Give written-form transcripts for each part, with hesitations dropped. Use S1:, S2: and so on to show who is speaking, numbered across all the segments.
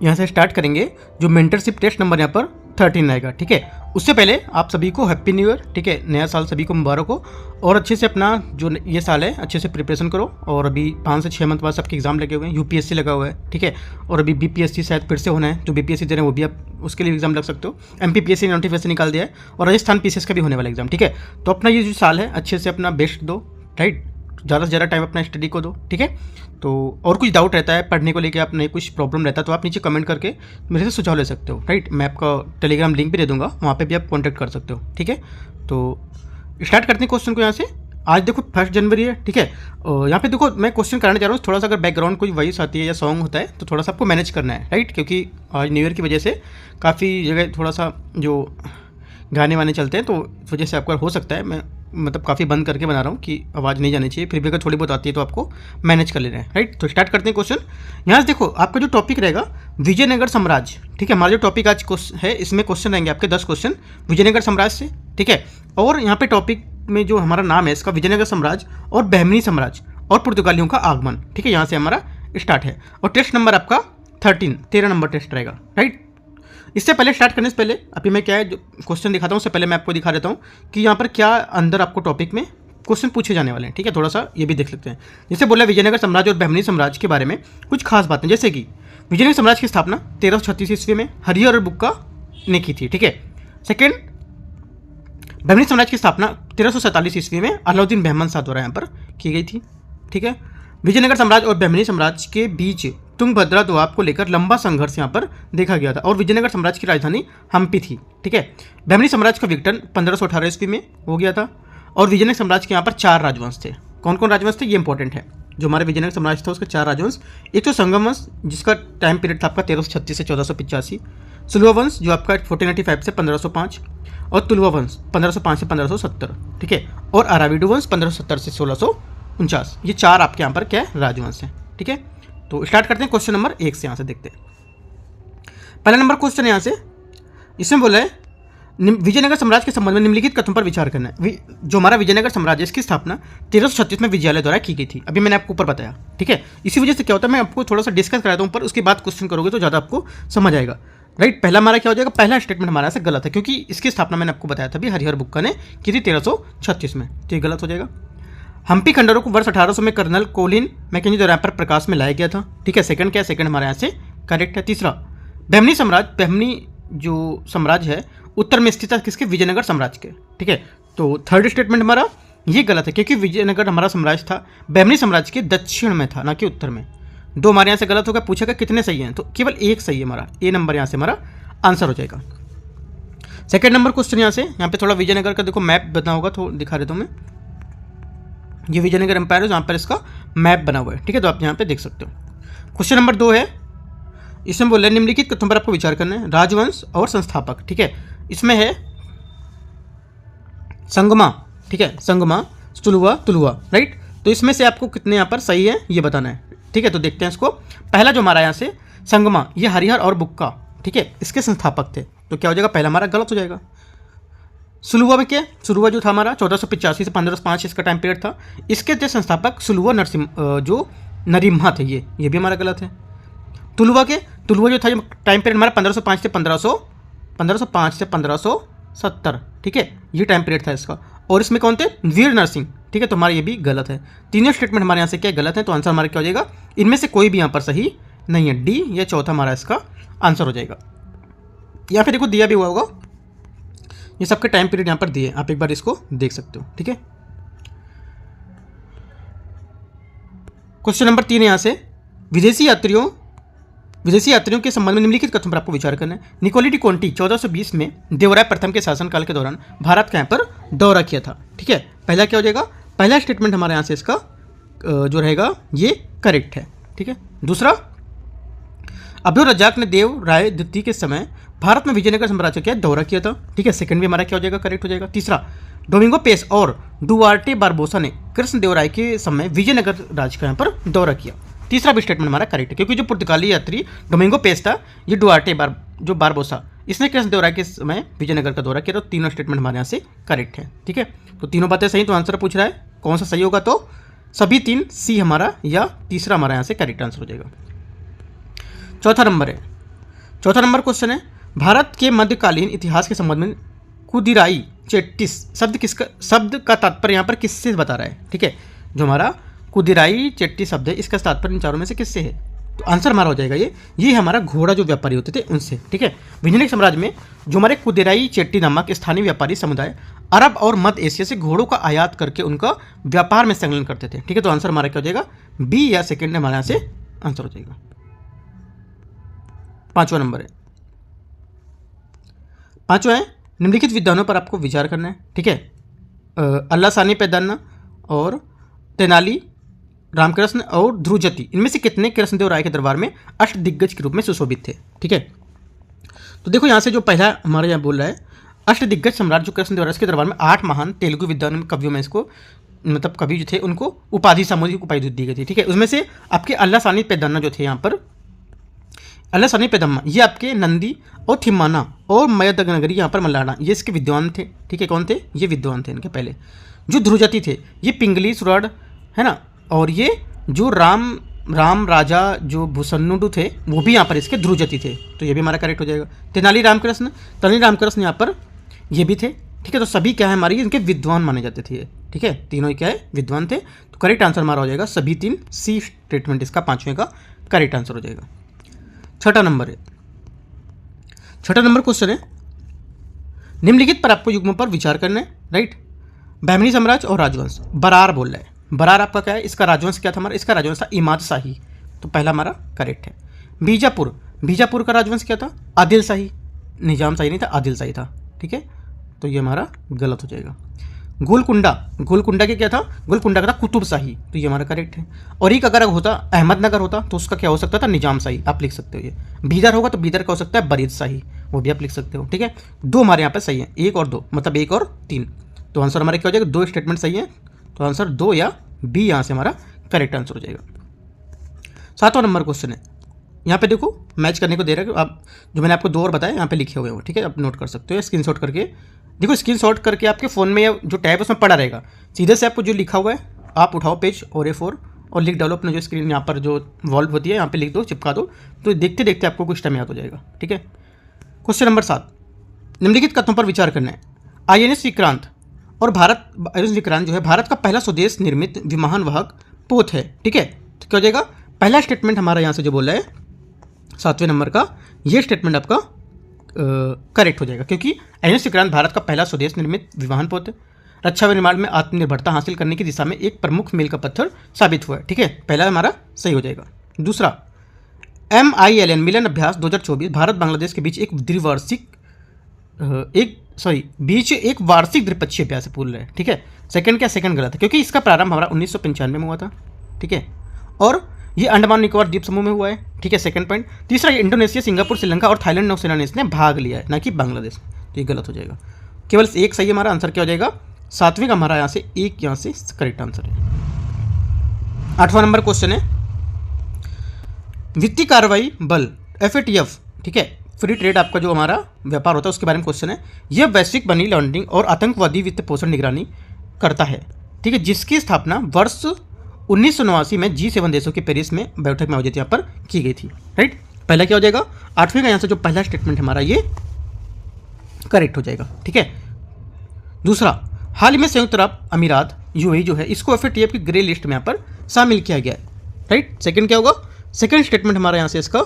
S1: यहाँ से स्टार्ट करेंगे। जो मेंटरशिप टेस्ट नंबर यहाँ पर 13 आएगा, ठीक है। उससे पहले आप सभी को हैप्पी न्यू ईयर, ठीक है। नया साल सभी को मुबारक हो और अच्छे से अपना जो ये साल है अच्छे से प्रिपरेशन करो। और अभी 5 से 6 मंथ बाद सबके एग्जाम लगे हुए हैं, यूपीएससी लगा हुआ है, ठीक है। और अभी बीपीएससी शायद फिर से होना है, जो बीपीएससी दे रहे हैं वो भी आप उसके लिए एग्जाम लग सकते हो। एमपीपीएससी ने नोटिफिकेशन निकाल दिया है और राजस्थान पीसीएस का भी होने वाला एग्जाम, ठीक है। तो अपना ये जो साल है अच्छे से अपना बेस्ट दो, राइट। ज़्यादा से ज़्यादा टाइम अपना स्टडी को दो, ठीक है। तो और कुछ डाउट रहता है पढ़ने को लेके, आपने कुछ प्रॉब्लम रहता है तो आप नीचे कमेंट करके मेरे से सुझाव ले सकते हो, राइट। मैं आपका टेलीग्राम लिंक भी दे दूंगा, वहाँ पे भी आप कांटेक्ट कर सकते हो, ठीक है। तो स्टार्ट करते हैं क्वेश्चन को यहाँ से। आज देखो 1 जनवरी है, ठीक है। यहाँ पे देखो मैं क्वेश्चन कराने जा रहा हूँ, थोड़ा सा अगर बैकग्राउंड कोई वॉइस आती है या सॉन्ग होता है तो थोड़ा सा आपको मैनेज करना है, राइट। क्योंकि आज न्यू ईयर की वजह से काफ़ी जगह थोड़ा सा जो गाने वाने चलते हैं तो इस वजह से आपका हो सकता है मैं मतलब काफ़ी बंद करके बना रहा हूँ कि आवाज़ नहीं जानी चाहिए। फिर भी अगर थोड़ी बहुत आती है तो आपको मैनेज कर लेना है, राइट। तो स्टार्ट करते हैं क्वेश्चन। यहाँ से देखो आपका जो टॉपिक रहेगा विजयनगर साम्राज्य, ठीक है। हमारा जो टॉपिक आज है इसमें क्वेश्चन रहेंगे आपके 10 क्वेश्चन विजयनगर साम्राज्य से, ठीक है। और यहाँ पे टॉपिक में जो हमारा नाम है इसका विजयनगर साम्राज्य और बहमनी साम्राज्य और पुर्तगालियों का आगमन, ठीक है। यहाँ से हमारा स्टार्ट है। और टेस्ट नंबर आपका 13 नंबर टेस्ट रहेगा, राइट। इससे पहले स्टार्ट करने से पहले अभी मैं क्या है जो क्वेश्चन दिखाता हूँ उससे पहले मैं आपको दिखा देता हूँ कि यहाँ पर क्या अंदर आपको टॉपिक में क्वेश्चन पूछे जाने वाले हैं, ठीक है। थोड़ा सा ये भी देख लेते हैं। जैसे बोला विजयनगर साम्राज्य और बहमनी साम्राज्य के बारे में कुछ खास बातें, जैसे कि विजयनगर साम्राज्य की स्थापना 1336 ईस्वी में हरिहर और बुक्का ने की थी, ठीक है। सेकेंड, बहमनी साम्राज्य की स्थापना 1347 ईस्वी में अलाउद्दीन बहमन शाह द्वारा यहाँ पर की गई थी, ठीक है। विजयनगर साम्राज्य और बहमनी साम्राज्य के बीच तुंगभद्रा दोआब को लेकर लंबा संघर्ष यहाँ पर देखा गया था और विजयनगर साम्राज्य की राजधानी हम्पी थी, ठीक है। बहमनी साम्राज्य का विघटन 1518 ईस्वी में हो गया था और विजयनगर साम्राज्य के यहाँ पर 4 राजवंश थे। कौन कौन राजवंश थे ये इंपॉर्टेंट है। जो हमारे विजयनगर साम्राज्य था उसके 4 राजवंश। एक तो संगम वंश जिसका टाइम पीरियड था आपका 1336 से 1485, सुलवा वंश जो आपका 1485 से 1505 और तुलवा वंश 1505 से 1570, ठीक है। और अराविडु वंश 1570 से 1649। ये 4 आपके यहाँ पर क्या है राजवंश हैं, ठीक है। तो स्टार्ट करते हैं क्वेश्चन नंबर 1 से। यहाँ से देखते हैं पहला नंबर क्वेश्चन है यहाँ से। इसमें बोला है विजयनगर साम्राज्य के संबंध में निम्नलिखित कथनों पर विचार करना है। जो हमारा विजयनगर साम्राज्य इसकी स्थापना 1336 में विजयालय द्वारा की गई थी। अभी मैंने आपको ऊपर बताया, ठीक है। इसी वजह से क्या होता है मैं आपको थोड़ा सा डिस्कस कराता हूँ ऊपर, उसके बाद क्वेश्चन करोगे तो ज़्यादा आपको समझ आएगा, राइट। पहला हमारा क्या हो जाएगा, पहला स्टेटमेंट हमारा से गलत है क्योंकि इसकी स्थापना मैंने आपको बताया था भी हरिहर बुक्का ने की थी 1336 में, तो ये गलत हो जाएगा। हम्पी खंडरों को वर्ष 1800 में कर्नल कोलिन मैकेंजी द्वारा पर प्रकाश में लाया गया था, ठीक है। सेकंड क्या है, सेकंड हमारे यहाँ से करेक्ट है। तीसरा, बहमनी साम्राज्य, बहमनी जो साम्राज्य है उत्तर में स्थित है किसके, विजयनगर साम्राज्य के, ठीक है। तो थर्ड स्टेटमेंट हमारा ये गलत है क्योंकि विजयनगर हमारा साम्राज्य था बहमनी साम्राज्य के दक्षिण में था ना कि उत्तर में। 2 हमारे यहाँ से गलत होगा। पूछेगा कितने सही हैं तो केवल 1 सही है हमारा, ए नंबर यहाँ से हमारा आंसर हो जाएगा। सेकेंड नंबर क्वेश्चन यहाँ पे थोड़ा विजयनगर का देखो मैप बना होगा तो दिखा देता हूँ मैं। ये विजयनगर एम्पायर है जहाँ पर इसका मैप बना हुआ है, ठीक है। तो आप यहाँ पे देख सकते हो। क्वेश्चन नंबर 2 है, इसमें बोल रहे निम्नलिखित कथनों पर आपको विचार करना है। राजवंश और संस्थापक, ठीक है। इसमें है संगमा, ठीक है, संगमा, तुलुवा, राइट। तो इसमें से आपको कितने यहाँ पर सही है ये बताना है, ठीक है। तो देखते हैं इसको। पहला जो हमारा यहाँ से संगमा, ये हरिहर और बुक्का, ठीक है, इसके संस्थापक थे। तो क्या हो जाएगा, पहला हमारा गलत हो जाएगा। सुलुवा में क्या, सुलुवा जो था हमारा 1485 से 1505 इसका टाइम पीरियड था। इसके थे संस्थापक सुलुवा जो नरिम्हा थे, ये भी हमारा गलत है। तुलुवा जो था टाइम पीरियड हमारा 1505 से 1570, ठीक है, ये टाइम पीरियड था इसका। और इसमें कौन थे, वीर नरसिंह, ठीक है। तो हमारा ये भी गलत है। तीनों स्टेटमेंट हमारे यहाँ से क्या गलत है, तो आंसर हमारा क्या हो जाएगा, इनमें से कोई भी यहाँ पर सही नहीं है। डी या चौथा हमारा इसका आंसर हो जाएगा। यहाँ पे देखो दिया भी हुआ होगा, ये सबके टाइम पीरियड यहाँ पर दिए, आप एक बार इसको देख सकते हो, ठीक है। क्वेश्चन नंबर 3 यहाँ से विदेशी यात्रियों के संबंध में निम्नलिखित कथनों पर आपको विचार करना है। निकोली डी कोंटी 1420 में देवराय प्रथम के शासनकाल के दौरान भारत का यहाँ पर दौरा किया था, ठीक है। पहला क्या हो जाएगा, पहला स्टेटमेंट हमारे यहाँ से इसका जो रहेगा ये करेक्ट है, ठीक है। दूसरा, अब्दुल रज्जाक ने देव राय द्वितीय के समय भारत में विजयनगर साम्राज्य का दौरा किया था, ठीक है। सेकंड भी हमारा क्या हो जाएगा, करेक्ट हो जाएगा। तीसरा, डोमिंगो पेस और डुआर्टे बारबोसा ने कृष्ण देव राय के समय विजयनगर राज्य का यहाँ पर दौरा किया। तीसरा भी स्टेटमेंट हमारा करेक्ट है क्योंकि जो पुर्तगाली यात्री डोमिंगो पेस था, ये डुआर्टे बारबोसा, इसने कृष्ण देव राय के समय विजयनगर का दौरा किया। तो तीनों स्टेटमेंट हमारे यहाँ से करेक्ट है, ठीक है। तो तीनों बातें सही, तो आंसर पूछ रहा है कौन सा सही होगा, तो सभी 3 सी हमारा या तीसरा हमारा यहाँ से करेक्ट आंसर हो जाएगा। चौथा नंबर है चौथा नंबर क्वेश्चन है, भारत के मध्यकालीन इतिहास के संबंध में कुदिराई चेट्टी शब्द का तात्पर्य यहाँ पर किससे बता रहा है? ठीक है, जो हमारा कुदिराई चेट्टी शब्द है इसका तात्पर्य इन चारों में से किससे है? तो आंसर हमारा हो जाएगा ये हमारा घोड़ा जो व्यापारी होते थे उनसे। ठीक है, विजयनगर साम्राज्य में जो हमारे कुदिराई चेट्टी नामक स्थानीय व्यापारी समुदाय अरब और मध्य एशिया से घोड़ों का आयात करके उनका व्यापार में संलग्न करते थे। ठीक है, तो आंसर हमारा क्या हो जाएगा? बी या सेकेंड हमारे यहाँ से आंसर हो जाएगा। पांचवा नंबर है, पांचवा है निम्नलिखित विद्वानों पर आपको विचार करना है। ठीक है, अल्लाह सानी पैदाना और तेनाली रामकृष्ण और ध्रुवजति, इनमें से कितने कृष्णदेव राय के दरबार में अष्टदिग्गज के रूप में सुशोभित थे? ठीक है, तो देखो यहाँ से जो पहला हमारे यहाँ बोल रहा है अष्टदिग्गज सम्राट जो कृष्णदेव राय के दरबार में 8 महान तेलुगु विद्वान कवियों में इसको मतलब कवि जो थे उनको उपाधि सामूहिक उपाधि दी गई थी। ठीक है, उसमें से आपके अल्लाह सानी पैदाना जो थे यहाँ पर अल्लाह सानी पैदम्मा ये आपके नंदी और थिम्माना और मयदनगरी यहाँ पर मल्लाना ये इसके विद्वान थे। ठीक है, कौन थे? ये विद्वान थे इनके पहले। जो ध्रुवजति थे ये पिंगली सुराड़ है ना, और ये जो राम राजा जो भूसन्नुडु थे वो भी यहाँ पर इसके ध्रुवजति थे, तो ये भी हमारा करेक्ट हो जाएगा। तेनाली रामकृष्ण यहाँ पर ये भी थे। ठीक है, तो सभी क्या है हमारे इनके विद्वान माने जाते थे। ठीक है, तीनों ही क्या है? विद्वान थे। तो करेक्ट आंसर हमारा हो जाएगा सभी 3 सी स्टेटमेंट इसका 5वें का करेक्ट आंसर हो जाएगा। छठा नंबर क्वेश्चन है निम्नलिखित पर आपको युग्मों पर विचार करना है। राइट, बहमनी साम्राज्य और राजवंश, बरार बोल रहा है। बरार आपका क्या है? इसका राजवंश क्या था हमारा? इसका राजवंश था इमाद शाही, तो पहला हमारा करेक्ट है। बीजापुर का राजवंश क्या था? आदिल शाही, निजाम शाही नहीं था, आदिल शाही था। ठीक है, तो ये हमारा गलत हो जाएगा। गोलकुंडा के क्या था? गोलकुंडा का था कुतुब शाही, तो ये हमारा करेक्ट है। और एक अगर होता अहमदनगर होता तो उसका क्या हो सकता था? निजाम शाही, आप लिख सकते हो। ये बीदर होगा तो बीदर का हो सकता है बरीद शाही, वो भी आप लिख सकते हो। ठीक है, 2 हमारे यहाँ पे सही है, 1 और 2 मतलब 1 और 3, तो आंसर हमारे क्या हो जाएगा? 2 स्टेटमेंट सही है, तो आंसर 2 या बी यहाँ से हमारा करेक्ट आंसर हो जाएगा। 7वां नंबर क्वेश्चन है, यहाँ पे देखो मैच करने को दे रहा है। आप जो मैंने आपको 2 और बताया यहाँ पे लिखे हुए हो। ठीक है, आप नोट कर सकते हो स्क्रीनशॉट करके। देखो स्क्रीनशॉट करके आपके फ़ोन में या जो टैब है उसमें पड़ा रहेगा, सीधे से आपको जो लिखा हुआ है आप उठाओ पेज और A4 और लिख डालो अपना जो स्क्रीन यहाँ पर जो वॉल्व होती है यहाँ पे लिख दो, चिपका दो, तो देखते देखते आपको कुछ टाइम याद हो जाएगा। ठीक है, क्वेश्चन नंबर 7, निम्नलिखित कथनों पर विचार करना है। INS विक्रांत और INS विक्रांत जो है भारत का पहला स्वदेश निर्मित विमान वाहक पोत है। ठीक है, तो क्या हो जाएगा? पहला स्टेटमेंट हमारा यहाँ से जो बोल रहा है 7वें नंबर का, ये स्टेटमेंट आपका करेक्ट हो जाएगा, क्योंकि INS विक्रांत भारत का पहला स्वदेश निर्मित विमान पोत है। रक्षा निर्माण में आत्मनिर्भरता हासिल करने की दिशा में एक प्रमुख मील का पत्थर साबित हुआ है। ठीक है, पहला हमारा सही हो जाएगा। दूसरा, MILN मिलन अभ्यास 2024 भारत बांग्लादेश के बीच एक वार्षिक द्विपक्षीय अभ्यास बोल रहे हैं। ठीक है, सेकंड गलत है, क्योंकि इसका प्रारंभ हमारा 1995 में हुआ था। ठीक है, और ये अंडमान निकोबार द्वीप समूह में हुआ है। ठीक है, सेकंड पॉइंट। तीसरा, इंडोनेशिया, सिंगापुर, श्रीलंका और थाईलैंड नौसेना ने इसने भाग लिया है, ना कि बांग्लादेश, तो ये गलत हो जाएगा। केवल एक सही हमारा आंसर क्या हो जाएगा? 7वें का हमारा यहाँ से एक यहाँ से करेक्ट आंसर है। 8वां नंबर क्वेश्चन है वित्तीय कार्रवाई बल FATF। ठीक है, फ्री ट्रेड आपका जो हमारा व्यापार होता है उसके बारे में क्वेश्चन है। यह वैश्विक मनी लॉन्ड्रिंग और आतंकवादी वित्त पोषण निगरानी करता है। ठीक है, जिसकी स्थापना वर्ष 1989 में G7 देशों के पेरिस में बैठक में आयोजित यहाँ पर की गई थी। राइट, पहला क्या हो जाएगा? 8वें का यहाँ से जो पहला स्टेटमेंट हमारा ये करेक्ट हो जाएगा। ठीक है, दूसरा, हाल ही में संयुक्त अरब अमीरात UAE जो है इसको FATF की ग्रे लिस्ट में यहाँ पर शामिल किया गया है। राइट, सेकंड क्या होगा? सेकंड स्टेटमेंट हमारा यहाँ से इसका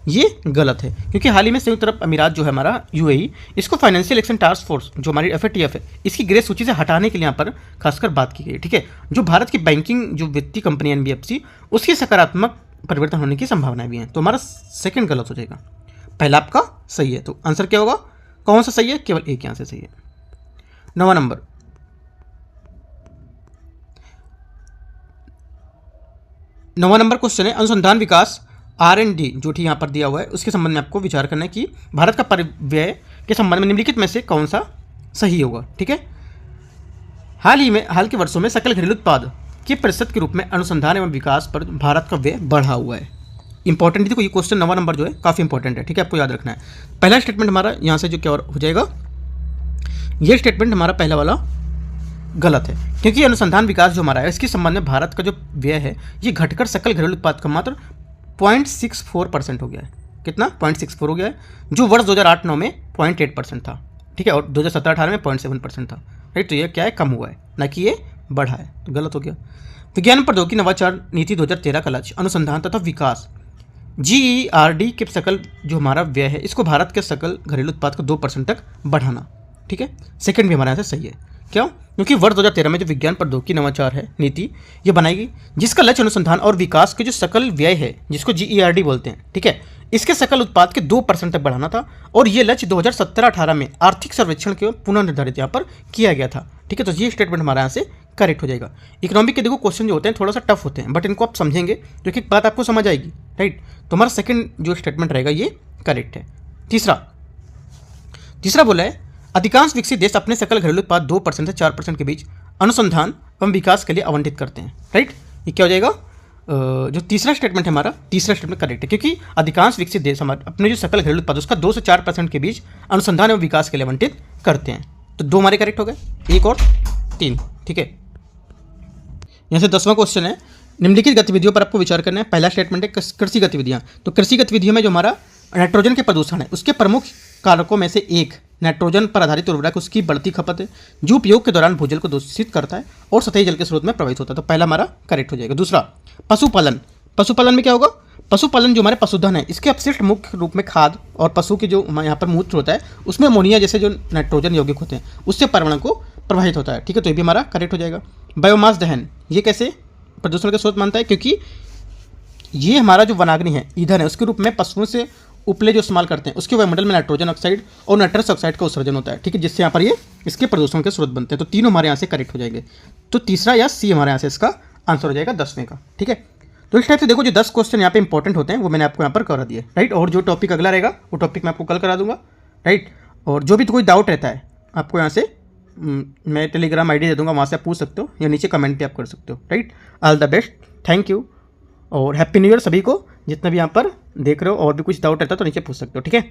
S1: ये गलत है, क्योंकि हाल ही में संयुक्त अरब अमीरात जो है हमारा UAE इसको फाइनेंशियल एक्शन टास्क फोर्स जो हमारी FATF है इसकी ग्रे सूची से हटाने के लिए यहाँ पर खासकर बात की गई है। ठीक है, जो भारत की बैंकिंग जो वित्तीय कंपनी NBFC उसकी सकारात्मक परिवर्तन होने की संभावनाएं भी हैं, तो हमारा सेकंड गलत हो जाएगा। पहला आपका सही है, तो आंसर क्या होगा? कौन सा सही है? केवल एक यहाँ से सही है। 9वां नंबर क्वेश्चन है अनुसंधान विकास R&D जो ठीक यहाँ पर दिया हुआ है उसके संबंध में आपको विचार करना है कि भारत का परिव्यय के संबंध में निम्नलिखित में से कौन सा सही होगा। ठीक है, हाल के वर्षों में सकल घरेलू उत्पाद के प्रतिशत के रूप में अनुसंधान एवं विकास पर भारत का व्यय बढ़ा हुआ है। इंपॉर्टेंट देखो, ये क्वेश्चन 9वां नंबर जो है काफ़ी इंपॉर्टेंट है। ठीक है, आपको याद रखना है। पहला स्टेटमेंट हमारा यहाँ से जो क्या हो जाएगा? ये स्टेटमेंट हमारा पहला वाला गलत है, क्योंकि अनुसंधान विकास जो हमारा है इसके संबंध में भारत का जो व्यय है ये घटकर सकल घरेलू उत्पाद का मात्र 0.64% हो गया है। कितना 0.64 हो गया है, जो वर्ष 2008-9 में 0.8% था, ठीक है, और 2017-18 में 0.7% था, राइट। तो ये क्या है, कम हुआ है, ना कि ये बढ़ा है, तो गलत हो गया। विज्ञान प्रौद्योगिकी नवाचार नीति 2013 का लक्ष्य अनुसंधान तथा विकास GERD के सकल जो हमारा व्यय है इसको भारत के सकल घरेलू उत्पाद को 2% तक बढ़ाना, ठीक है। सेकंड भी हमारे यहाँ से सही है, क्यों? क्योंकि वर्ष 2013 में जो विज्ञान प्रौद्योगिकी नवाचार है नीति ये बनाएगी जिसका लक्ष्य अनुसंधान और विकास के जो सकल व्यय है जिसको GERD बोलते हैं, ठीक है, इसके सकल उत्पाद के 2% तक बढ़ाना था, और ये लक्ष्य 2017-18 में आर्थिक सर्वेक्षण के पुनः निर्धारित यहाँ पर किया गया था, ठीक है। तो ये स्टेटमेंट हमारे यहाँ से करेक्ट हो जाएगा। इकोनॉमिक के देखो क्वेश्चन जो होते हैं थोड़ा सा टफ होते हैं, बट इनको आप समझेंगे तो एक बात आपको समझ आएगी, राइट। तो हमारा सेकंड जो स्टेटमेंट रहेगा ये करेक्ट है। तीसरा बोला है अधिकांश विकसित देश अपने सकल घरेलू उत्पाद 2% से 4% के बीच अनुसंधान एवं विकास के लिए आवंटित करते हैं, राइट। ये क्या हो जाएगा, जो तीसरा स्टेटमेंट है हमारा, तीसरा स्टेटमेंट करेक्ट है, क्योंकि अधिकांश विकसित देश हमारे अपने जो सकल घरेलू उत्पाद उसका 2 से 4% के बीच अनुसंधान एवं विकास के लिए आवंटित करते हैं। तो 2 हमारे करेक्ट हो गए, 1 और 3, ठीक है। यहाँ से 10वां क्वेश्चन है, निम्नलिखित गतिविधियों पर आपको विचार करना है। पहला स्टेटमेंट है कृषि गतिविधियाँ। तो कृषि गतिविधियों में जो हमारा नाइट्रोजन के प्रदूषण है उसके प्रमुख कारकों में से एक नाइट्रोजन पर आधारित उर्वरक उसकी बढ़ती खपत है जो उपयोग के दौरान भूजल को दूषित करता है और सतही जल के स्रोत में प्रवाहित होता है। तो पहला हमारा करेक्ट हो जाएगा। दूसरा पशुपालन। पशुपालन में क्या होगा, पशुपालन जो हमारे पशुधन है इसके अपशिष्ट मुख्य रूप में खाद और पशु के जो यहाँ पर मूत्र होता है उसमें अमोनिया जैसे जो नाइट्रोजन यौगिक होते हैं उससे पर्यावरण को प्रभावित होता है, ठीक है। तो ये भी हमारा करेक्ट हो जाएगा। बायोमास दहन ये कैसे प्रदूषण का स्रोत मानता है, क्योंकि ये हमारा जो वनाग्नि है ईंधन है उसके रूप में पशुओं से उपले जो इस्तेमाल करते हैं उसके वायुमंडल में नाइट्रोजन ऑक्साइड और नाइट्रस ऑक्साइड का उत्सर्जन होता है, ठीक है, जिससे यहाँ पर ये इसके प्रदूषण के स्रोत बनते हैं। तो तीनों हमारे यहाँ से करेक्ट हो जाएंगे। तो तीसरा या सी हमारे यहाँ से इसका आंसर हो जाएगा 10वें का, ठीक है। तो इस टाइप से देखो जो 10 क्वेश्चन यहाँ पे इंपॉर्टेंट होते हैं वो मैंने आपको यहाँ पर करा दिए, राइट। और जो टॉपिक अगला रहेगा वो टॉपिक मैं आपको कल करा दूंगा, राइट। और जो भी कोई डाउट रहता है आपको यहाँ से मैं टेलीग्राम ID दे दूंगा, वहाँ से आप पूछ सकते हो या नीचे कमेंट भी आप कर सकते हो, right. All the best, thank you और हैप्पी न्यू ईयर सभी को जितना भी यहाँ पर देख रहे हो। और भी कुछ डाउट रहता है तो नीचे पूछ सकते हो, ठीक है।